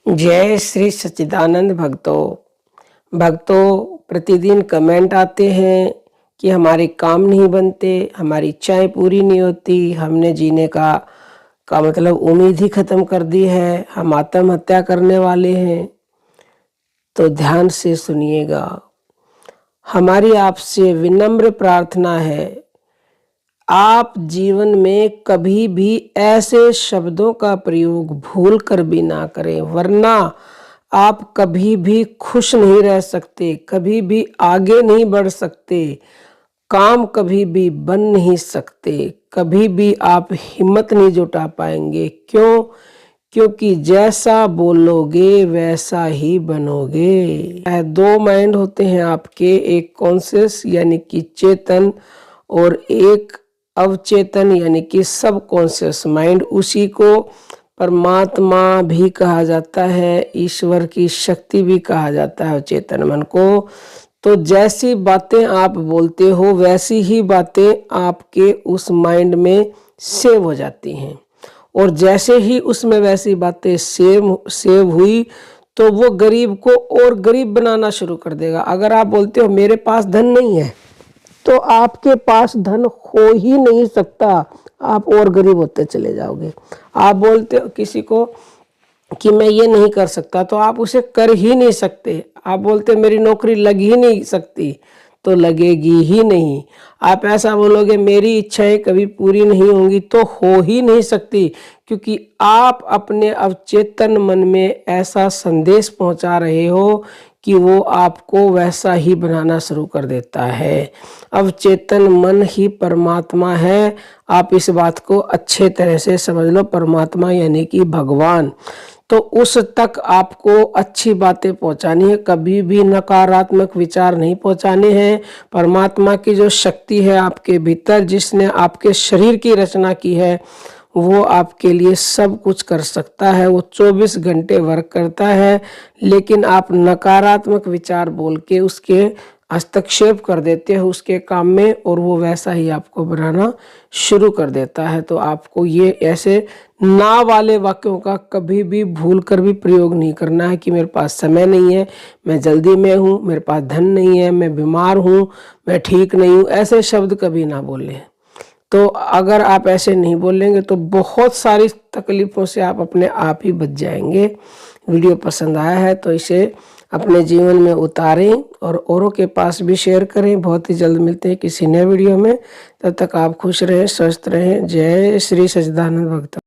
जय श्री सच्चिदानंद भक्तों प्रतिदिन कमेंट आते हैं कि हमारे काम नहीं बनते, हमारी इच्छाएं पूरी नहीं होती, हमने जीने का मतलब उम्मीद ही खत्म कर दी है, हम आत्महत्या करने वाले हैं। तो ध्यान से सुनिएगा, हमारी आपसे विनम्र प्रार्थना है, आप जीवन में कभी भी ऐसे शब्दों का प्रयोग भूल कर भी ना करें, वरना आप कभी भी खुश नहीं रह सकते, कभी भी आगे नहीं बढ़ सकते, काम कभी भी बन नहीं सकते, कभी भी आप हिम्मत नहीं जुटा पाएंगे। क्यों? क्योंकि जैसा बोलोगे वैसा ही बनोगे। दो माइंड होते हैं आपके, एक कॉन्शियस यानी कि चेतन और एक अवचेतन यानी कि सब कॉन्शियस माइंड। उसी को परमात्मा भी कहा जाता है, ईश्वर की शक्ति भी कहा जाता है चेतन मन को। तो जैसी बातें आप बोलते हो वैसी ही बातें आपके उस माइंड में सेव हो जाती हैं, और जैसे ही उसमें वैसी बातें सेव हुई तो वो गरीब को और गरीब बनाना शुरू कर देगा। अगर आप बोलते हो मेरे पास धन नहीं है, तो आपके पास धन हो ही नहीं सकता, आप और गरीब होते चले जाओगे। आप बोलते हो किसी को कि मैं ये नहीं कर सकता, तो आप उसे कर ही नहीं सकते। आप बोलते मेरी नौकरी लग ही नहीं सकती, तो लगेगी ही नहीं। आप ऐसा बोलोगे मेरी इच्छाएं कभी पूरी नहीं होंगी, तो हो ही नहीं सकती, क्योंकि आप अपने अवचेतन मन में ऐसा संदेश पहुंचा रहे हो कि वो आपको वैसा ही बनाना शुरू कर देता है। अवचेतन मन ही परमात्मा है, आप इस बात को अच्छे तरह से समझ लो। परमात्मा यानी कि भगवान, तो उस तक आपको अच्छी बातें पहुंचानी है, कभी भी नकारात्मक विचार नहीं पहुंचाने हैं। परमात्मा की जो शक्ति है आपके भीतर, जिसने आपके शरीर की रचना की है, वो आपके लिए सब कुछ कर सकता है, वो 24 घंटे वर्क करता है। लेकिन आप नकारात्मक विचार बोल के उसके हस्तक्षेप कर देते हो उसके काम में, और वो वैसा ही आपको बनाना शुरू कर देता है। तो आपको ये ऐसे ना वाले वाक्यों का कभी भी भूल कर भी प्रयोग नहीं करना है कि मेरे पास समय नहीं है, मैं जल्दी में हूँ, मेरे पास धन नहीं है, मैं बीमार हूँ, मैं ठीक नहीं हूँ, ऐसे शब्द कभी ना बोलें। तो अगर आप ऐसे नहीं बोलेंगे तो बहुत सारी तकलीफ़ों से आप अपने आप ही बच जाएंगे। वीडियो पसंद आया है तो इसे अपने जीवन में उतारें और औरों के पास भी शेयर करें। बहुत ही जल्द मिलते हैं किसी नए वीडियो में, तब तक आप खुश रहें, स्वस्थ रहें। जय श्री सच्चिदानंद भक्त।